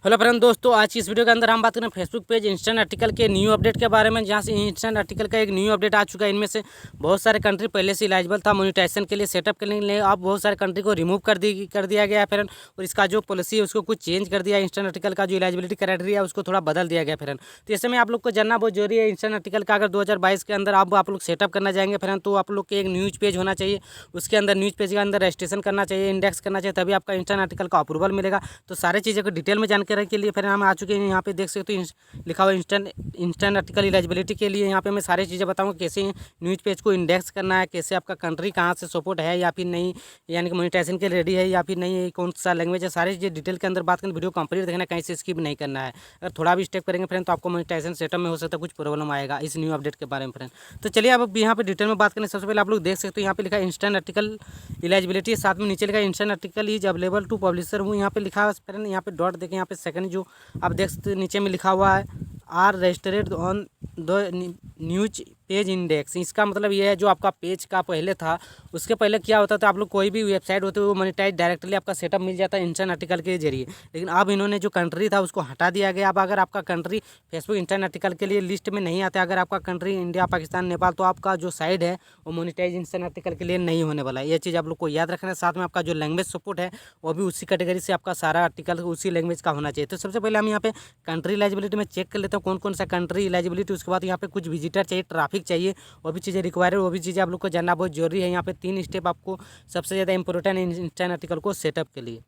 Hello friend दोस्तों, आज की इस वीडियो के अंदर हम बात करें फेसबुक पेज इंस्टेंट आर्टिकल के न्यू अपडेट के बारे में, जहां से इंस्टेंट आर्टिकल का एक न्यू अपडेट आ चुका है। इनमें से बहुत सारे कंट्री पहले से इलाजिबल था मोनेटाइजेशन के लिए, सेटअप के लिए। अब बहुत सारे कंट्री को रिमूव कर दिया गया है फ्रेंड, और इसका जो पॉलिसी है उसको कुछ चेंज कर दिया है। इंस्टेंट आर्टिकल का जो इलाजिबिलिटी क्राइटेरिया है उसको थोड़ा बदल दिया गया फ्रेंड। तो ऐसे में आप लोग को जानना बहुत जरूरी है इंस्टेंट आर्टिकल का। अगर 2022 के अंदर आप लोग सेटअप करना चाहेंगे फ्रेंड, तो आप लोग के एक न्यूज पेज होना चाहिए। उसके अंदर न्यूज पेज के अंदर रजिस्ट्रेशन करना चाहिए, इंडेक्स करना चाहिए, तभी आपका इंस्टेंट आर्टिकल का अप्रूवल मिलेगा। तो सारी चीज़ों को डिटेल में जानकारी के लिए फिर हम आ चुके हैं। यहाँ पे देख सकते हो लिखा हुआ इंस्टेंट आर्टिकल एलिजिबिलिटी के लिए। यहाँ पे मैं सारी चीज़ें बताऊंगा, कैसे न्यूज़ पेज को इंडेक्स करना है, कैसे आपका कंट्री कहाँ से सपोर्ट है या फिर नहीं, यानी कि मोनेटाइजेशन के रेडी है या फिर नहीं, कौन सा लैंग्वेज है, सारी चीज़ें डिटेल के अंदर बात करें। वीडियो कंप्लीट देखना, कहीं से स्किप नहीं करना है। अगर थोड़ा भी स्टेप करेंगे फ्रेंड तो आपको मोनेटाइजेशन सेटअप में हो सकता है कुछ प्रॉब्लम आएगा इस न्यू अपडेट के बारे में फ्रेंड। तो चलिए अब यहाँ पे डिटेल में बात करें। सबसे पहले आप लोग देख सकते हो यहाँ पे लिखा है इंस्टेंट आर्टिकल एलिजिबिलिटी, साथ में नीचे लिखा है instant article is available to publisher हूँ। यहाँ पे लिखा है फ्रेंड, यहाँ पे डॉट देखें, यहाँ पे सेकंड जो आप देख सकते हो नीचे में लिखा हुआ है are registered on the news page index. इसका मतलब ये है, जो आपका पेज का पहले था उसके पहले क्या होता था, आप लोग कोई भी वेबसाइट होती है वो मोनेटाइज डायरेक्टली आपका सेटअप मिल जाता है इंस्टेंट आर्टिकल के जरिए। लेकिन अब इन्होंने जो कंट्री था उसको हटा दिया गया। अब अगर आपका कंट्री फेसबुक इंस्टेंट आर्टिकल के लिए लिस्ट में नहीं आता, अगर आपका कंट्री इंडिया, पाकिस्तान, नेपाल, तो आपका जो साइड है वो मोनेटाइज इंस्टेंट आर्टिकल के लिए नहीं होने वाला है। ये चीज़ आप लोग को याद रखना है। साथ में आपका जो लैंग्वेज सपोर्ट है वो भी उसी कैटेगरी से आपका सारा आर्टिकल उसी लैंग्वेज का होना चाहिए। तो सबसे पहले हम यहाँ पे कंट्री एलिजिबिलिटी में चेक कर लेते हैं कौन कौन सा कंट्री एलिजिबिलिटी। उसके बाद यहाँ पे कुछ विजिटर चाहिए, ट्रैफिक चाहिए, वो भी चीज़ें रिक्वायर्ड है, वो भी चीज़ें आप लोग को जानना बहुत जरूरी है। यहाँ पे 3 स्टेप आपको सबसे ज़्यादा इंपॉर्टेंट है इंस्टेंट आर्टिकल को सेटअप के लिए।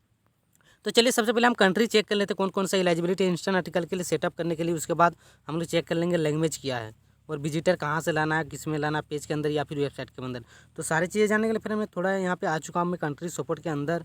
तो चलिए सबसे पहले हम कंट्री चेक कर लेते हैं कौन कौन सा एलिजिबिलिटी इंस्टेंट आर्टिकल के लिए सेटअप करने के लिए। उसके बाद हम लोग चेक कर लेंगे लैंग्वेज क्या है और विजिटर कहाँ से लाना है, किस में लाना है, पेज के अंदर या फिर वेबसाइट के अंदर। तो सारी चीज़ें जानने के लिए फिर मैं थोड़ा यहाँ पे आ चुका हूँ मैं कंट्री सपोर्ट के अंदर।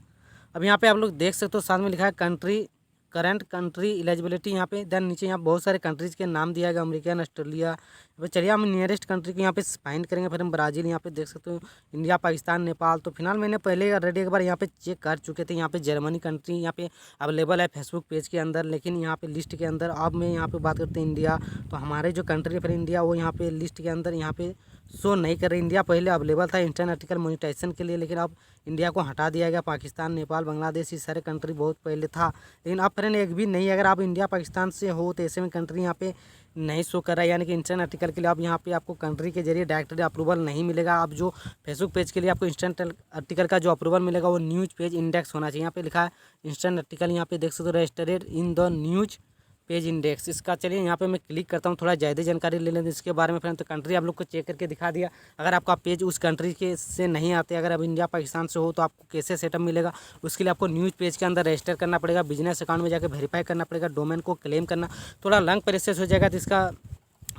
अब यहाँ पे आप लोग देख सकते हो साथ में लिखा है कंट्री करंट कंट्री एलिजिबिलिटी। यहाँ पे देन नीचे यहाँ बहुत सारे कंट्रीज़ के नाम दिया गया, अमेरिकन, ऑस्ट्रेलिया। अब चलिए हम नियरेस्ट कंट्री को यहाँ पे फाइंड करेंगे। फिर हम ब्राज़ील, यहाँ पे देख सकते हो इंडिया, पाकिस्तान, नेपाल। तो फिलहाल मैंने पहले ऑलरेडी एक बार यहाँ पे चेक कर चुके थे। यहाँ पे जर्मनी कंट्री यहाँ पे अवेलेबल है फेसबुक पेज के अंदर, लेकिन यहाँ पे लिस्ट के अंदर अब मैं यहाँ पे बात करते हैं इंडिया। तो हमारे जो कंट्री है फिर इंडिया, वो यहाँ पे लिस्ट के अंदर यहाँ पे शो नहीं कर रही। इंडिया पहले अवेलेबल था इंस्टेंट आर्टिकल मोनेटाइजेशन के लिए, लेकिन अब इंडिया को हटा दिया गया। पाकिस्तान, नेपाल, बांग्लादेश, ये सारे कंट्री बहुत पहले था, लेकिन अब फ्रेंड एक भी नहीं। अगर आप इंडिया, पाकिस्तान से हो तो ऐसे में कंट्री यहाँ पे नहीं शो कर रहा है, यानी कि इंस्टेंट आर्टिकल के लिए अब यहाँ पे आपको कंट्री के जरिए डायरेक्टली अप्रूवल नहीं मिलेगा। अब जो फेसबुक पेज के लिए आपको इंस्टेंट आर्टिकल का जो अप्रूवल मिलेगा वो न्यूज पेज इंडेक्स होना चाहिए। यहाँ पे लिखा है इंस्टेंट आर्टिकल, यहाँ पे देख सकते हो registered in the news page index. इसका चलिए यहाँ पे मैं क्लिक करता हूँ, थोड़ा ज़्यादा जानकारी ले लेंगे इसके बारे में फ्रेंड। तो कंट्री आप लोग को चेक करके दिखा दिया। अगर आपका पेज उस कंट्री के से नहीं आते, अगर आप इंडिया, पाकिस्तान से हो, तो आपको कैसे सेटअप मिलेगा। उसके लिए आपको न्यूज़ पेज के अंदर रजिस्टर करना पड़ेगा, बिजनेस अकाउंट में जाकर वेरीफाई करना पड़ेगा, डोमेन को क्लेम करना थोड़ा लॉन्ग प्रोसेस हो जाएगा। तो इसका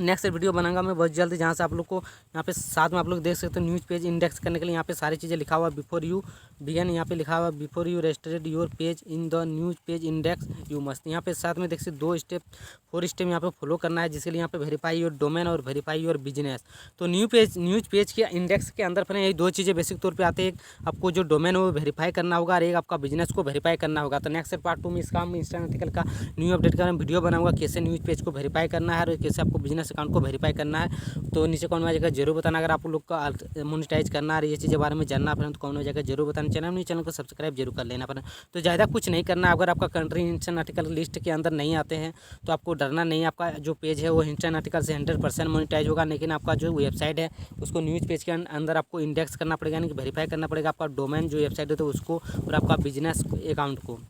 नेक्स्ट वीडियो बनाऊंगा मैं बहुत जल्द, जहाँ से आप लोग को यहाँ पे साथ में आप लोग देख सकते हो न्यूज़ पेज इंडेक्स करने के लिए यहाँ पे सारी चीज़ें लिखा हुआ बिफोर यू बिगन। यहाँ पे लिखा हुआ before you registered your page in the news page index you must. यहाँ पे साथ में देख सकते 4 स्टेप यहाँ पे फॉलो करना है, जिसके लिए यहाँ पे वेरीफाई योर डोमेन और वेरीफाई योर बिजनेस। तो न्यूज़ पेज के इंडेक्स के अंदर फिर यही 2 चीज़ें बेसिक तौर पर आते हैं। एक आपको जो डोमेन है वो वेरीफाई करना होगा और एक आपका बिजनेस को वेरीफाई करना होगा। तो नेक्स्ट पार्ट 2 में इसका हम इंस्टेंट आर्टिकल का न्यू अपडेट का वीडियो बनाऊंगा, कैसे न्यूज़ पेज को वेरीफाई करना है और कैसे आपको बिजनेस अकाउंट को वेरीफाई करना है। तो नीचे कौन में जगह जरूर बताना। अगर आप लोग का मोनेटाइज करना है, ये चीज़ें बारे में जानना है तो कौन में जगह जरूर बताना। चैनल को सब्सक्राइब जरूर कर लेना पर। तो ज़्यादा कुछ नहीं करना। अगर आपका कंट्री इंस्टेंट आर्टिकल लिस्ट के अंदर नहीं आते हैं तो आपको डरना नहीं। आपका जो पेज है वो इंस्टेंट आर्टिकल से 100% मोनेटाइज होगा, लेकिन आपका जो वेबसाइट है उसको न्यूज़ पेज के अंदर आपको इंडेक्स करना पड़ेगा, यानी कि वेरीफाई करना पड़ेगा आपका डोमेन जो वेबसाइट है तो उसको और आपका बिजनेस अकाउंट को।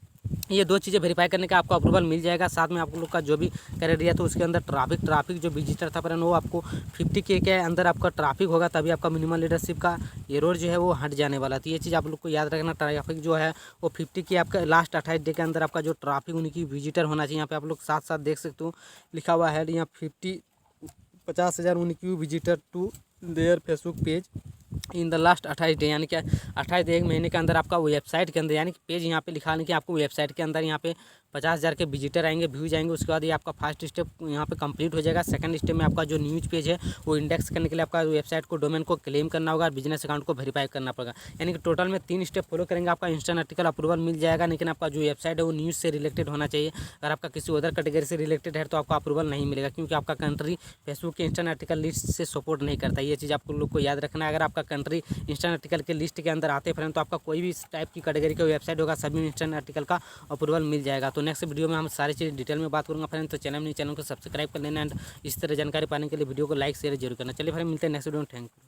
ये 2 चीज़ें वेरीफाई करने का आपको अप्रूवल मिल जाएगा। साथ में आप लोग का जो भी क्राइटेरिया था उसके अंदर ट्रैफिक जो विजिटर था पर वो आपको 50K के अंदर आपका ट्रैफिक होगा, तभी आपका मिनिमल लीडरशिप का एरर जो है वो हट जाने वाला। तो ये चीज़ आप लोग को याद रखना। ट्रैफिक जो है वो 50K आपका लास्ट 28 डे के अंदर आपका जो ट्रैफिक उनकी विजिटर होना चाहिए। यहाँ पे आप लोग साथ साथ देख सकते हो लिखा हुआ है यहाँ 50,000 उनकी visitor to their Facebook page in the last 28 day, यानी कि 28 डे 1 महीने के अंदर आपका वेबसाइट के अंदर, यानी कि पेज यहाँ पे लिखा है कि आपको वेबसाइट के अंदर यहाँ पे 50,000 के विजिटर आएंगे, व्यूज आएंगे। उसके बाद ये आपका फर्स्ट स्टेप यहाँ पे कंप्लीट हो जाएगा। सेकंड स्टेप में आपका जो न्यूज़ पेज है वो इंडेक्स करने के लिए आपका वेबसाइट को डोमेन को क्लेम करना होगा और बिजनेस अकाउंट को वेरीफाई करना पड़ेगा। यानी कि टोटल में 3 स्टेप फॉलो करेंगे आपका इंस्टेंट आर्टिकल अप्रूवल मिल जाएगा। लेकिन आपका जो वेबसाइट है वो न्यूज़ से रिलेटेड होना चाहिए। अगर आपका किसी अदर कैटेगरी से रिलेटेड है तो आपको अप्रूवल नहीं मिलेगा, क्योंकि आपका कंट्री फेसबुक के इंस्टेंट आर्टिकल लिस्ट से सपोर्ट नहीं करता। ये चीज़ आप लोग को याद रखना है। अगर आपका आपका कंट्री इंस्टेंट आर्टिकल के लिस्ट के अंदर आते हैं फ्रेंड, तो आपका कोई भी इस टाइप की कैटेगरी का वेबसाइट होगा सभी में इंस्टेंट आर्टिकल का अप्रूवल मिल जाएगा। तो नेक्स्ट वीडियो में हम सारी चीज़ डिटेल में बात करूँगा फ्रेंड। तो चैनल को सब्सक्राइब कर लेना एंड इस तरह जानकारी पाने के लिए वीडियो को लाइक शेयर जरूर करना। चलिए फ्रेंड मिलते हैं नेक्स्ट वीडियो में। Thank you.